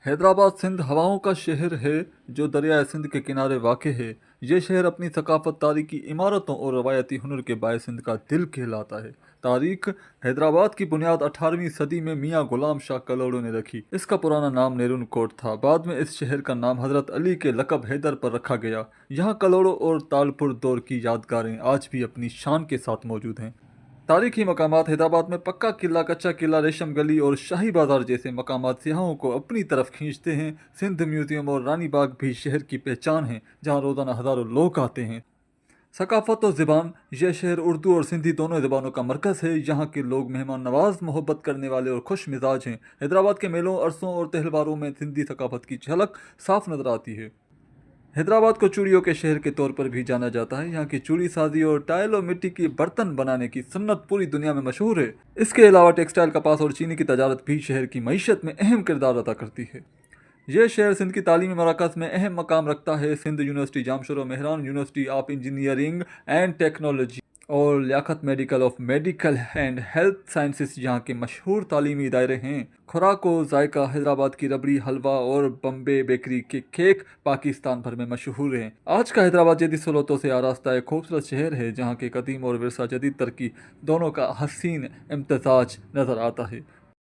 حیدرآباد سندھ ہواؤں کا شہر ہے جو دریائے سندھ کے کنارے واقع ہے۔ یہ شہر اپنی ثقافت، تاریخی عمارتوں اور روایتی ہنر کے باعث سندھ کا دل کہلاتا ہے۔ تاریخ: حیدرآباد کی بنیاد 18ویں صدی میں میاں غلام شاہ کلوڑوں نے رکھی۔ اس کا پرانا نام نیرون کوٹ تھا۔ بعد میں اس شہر کا نام حضرت علی کے لقب حیدر پر رکھا گیا۔ یہاں کلوڑوں اور تالپور دور کی یادگاریں آج بھی اپنی شان کے ساتھ موجود ہیں۔ تاریخی مقامات: حیدرآباد میں پکا قلعہ، کچا قلعہ، ریشم گلی اور شاہی بازار جیسے مقامات سیاحوں کو اپنی طرف کھینچتے ہیں۔ سندھ میوزیم اور رانی باغ بھی شہر کی پہچان ہیں، جہاں روزانہ ہزاروں لوگ آتے ہیں۔ ثقافت و زبان: یہ شہر اردو اور سندھی دونوں زبانوں کا مرکز ہے۔ یہاں کے لوگ مہمان نواز، محبت کرنے والے اور خوش مزاج ہیں۔ حیدرآباد کے میلوں، عرصوں اور تہواروں میں سندھی ثقافت کی جھلک صاف نظر آتی ہے۔ حیدرآباد کو چوڑیوں کے شہر کے طور پر بھی جانا جاتا ہے۔ یہاں کی چوڑی سازی اور ٹائل اور مٹی کی برتن بنانے کی صنعت پوری دنیا میں مشہور ہے۔ اس کے علاوہ ٹیکسٹائل، کپاس اور چینی کی تجارت بھی شہر کی معیشت میں اہم کردار ادا کرتی ہے۔ یہ شہر سندھ کی تعلیمی مراکز میں اہم مقام رکھتا ہے۔ Sindh University Jamshoro, Mehran University of Engineering and Technology اور Liaquat Medical of Medical and Health Sciences یہاں کے مشہور تعلیمی ادارے ہیں۔ خوراک و ذائقہ: حیدرآباد کی ربڑی، حلوہ اور بمبے بیکری کے کیک پاکستان بھر میں مشہور ہیں۔ آج کا حیدرآباد جدید سہولتوں سے آراستہ ایک خوبصورت شہر ہے، جہاں کے قدیم اور ورثہ جدید ترقی دونوں کا حسین امتزاج نظر آتا ہے۔